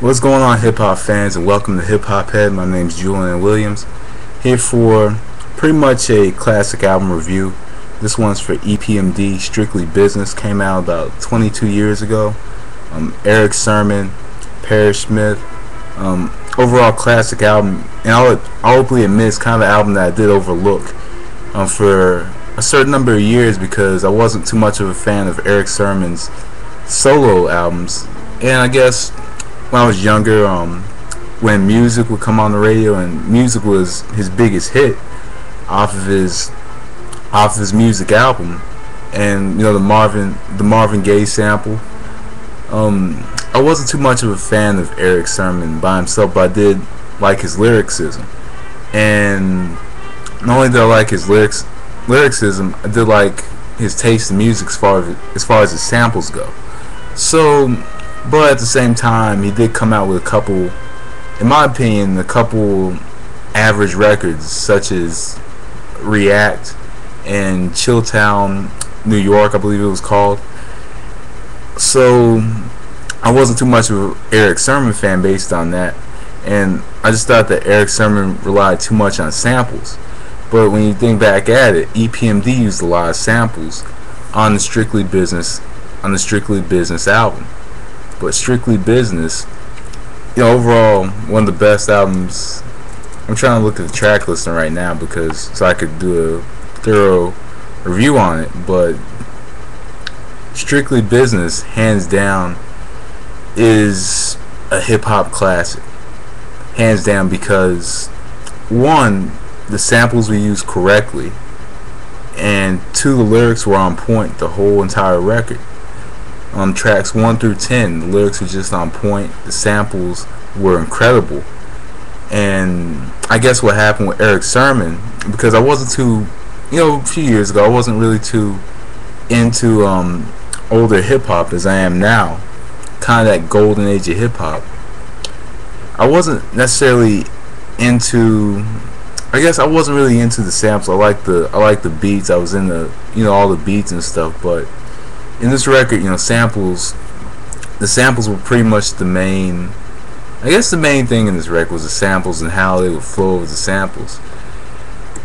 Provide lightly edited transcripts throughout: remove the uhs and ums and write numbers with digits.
What's going on, hip hop fans, and welcome to Hip Hop Head. My name's Julian Williams, here for pretty much a classic album review. This one's for EPMD, Strictly Business. Came out about 22 years ago. Eric Sermon, Parrish Smith. Overall classic album, and I'll openly admit it's kind of an album that I did overlook for a certain number of years because I wasn't too much of a fan of Eric Sermon's solo albums. And I guess when I was younger, when music would come on the radio, and music was his biggest hit off of his music album, and the Marvin Gaye sample. I wasn't too much of a fan of Eric Sermon by himself, but I did like his lyricism. And not only did I like his lyricism, I did like his taste in music as far as his samples go. So, but at the same time, he did come out with a couple, in my opinion, average records, such as React and Chilltown, New York, I believe it was called. So I wasn't too much of an Eric Sermon fan based on that, and I just thought that Eric Sermon relied too much on samples. But when you think back at it, EPMD used a lot of samples on the Strictly Business album. But Strictly Business, overall one of the best albums. I'm trying to look at the track listing right now so I could do a thorough review on it. But Strictly Business, hands down, is a hip hop classic. Hands down, because one, the samples were used correctly, and two, the lyrics were on point the whole entire record. On tracks 1 through 10, the lyrics were just on point. The samples were incredible. And I guess what happened with Eric Sermon, because I wasn't too, a few years ago, I wasn't really too into older hip hop as I am now, kind of that golden age of hip hop. I wasn't necessarily into, I guess I wasn't really into the samples. I like the beats. I was into all the beats and stuff. But in this record, the samples were pretty much the main. I guess the main thing in this record was the samples and how they would flow over the samples.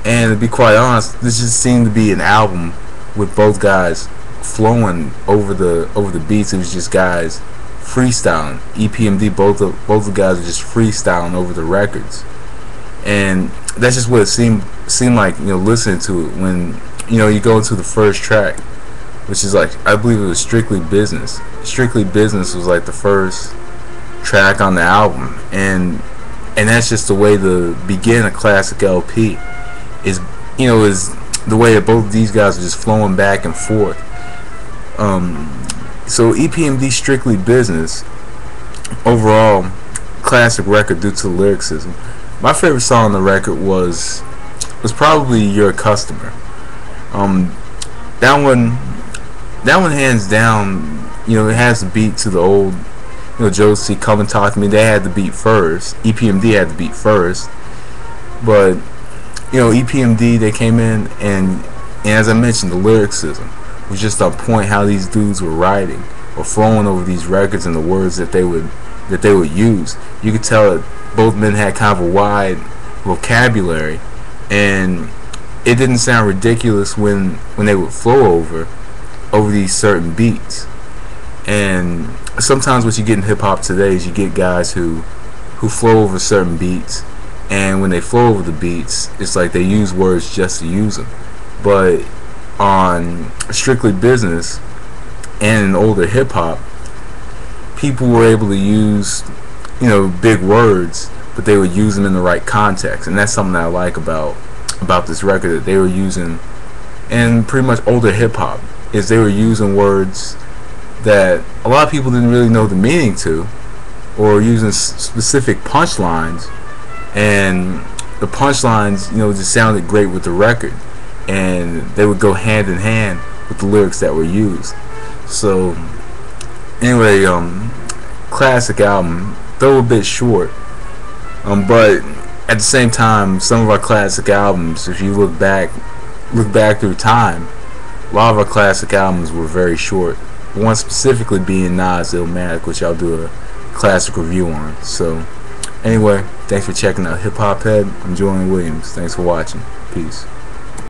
And to be quite honest, this just seemed to be an album with both guys flowing over the beats. It was just guys freestyling. EPMD, both the guys were just freestyling over the records, and that's just what it seemed like. Listening to it when you go into the first track, which is like, I believe it was Strictly Business. Strictly Business was like the first track on the album, and that's just the way to begin a classic LP. Is the way that both of these guys are just flowing back and forth. So EPMD, Strictly Business, overall classic record due to the lyricism. My favorite song on the record was probably You're a Customer. That one hands down, it has the beat to the old, Josie, Come and Talk to Me. They had the beat first. EPMD had the beat first. But EPMD, they came in, and as I mentioned, the lyricism was just on point. How these dudes were writing or flowing over these records, and the words that they would use. You could tell that both men had kind of a wide vocabulary, and it didn't sound ridiculous when they would flow over these certain beats. And sometimes what you get in hip hop today is you get guys who flow over certain beats, and when they flow over the beats, it's like they use words just to use them. But on Strictly Business and in older hip hop, people were able to use big words, but they would use them in the right context, and that's something that I like about this record, that they were using, and pretty much older hip hop, is they were using words that a lot of people didn't really know the meaning to, or using specific punchlines, and the punchlines just sounded great with the record, and they would go hand in hand with the lyrics that were used. So anyway, classic album, though a bit short, but at the same time, some of our classic albums, if you look back through time, a lot of our classic albums were very short. One specifically being Nas' Illmatic, which I'll do a classic review on. So anyway, thanks for checking out Hip Hop Head. I'm Julian Williams. Thanks for watching. Peace.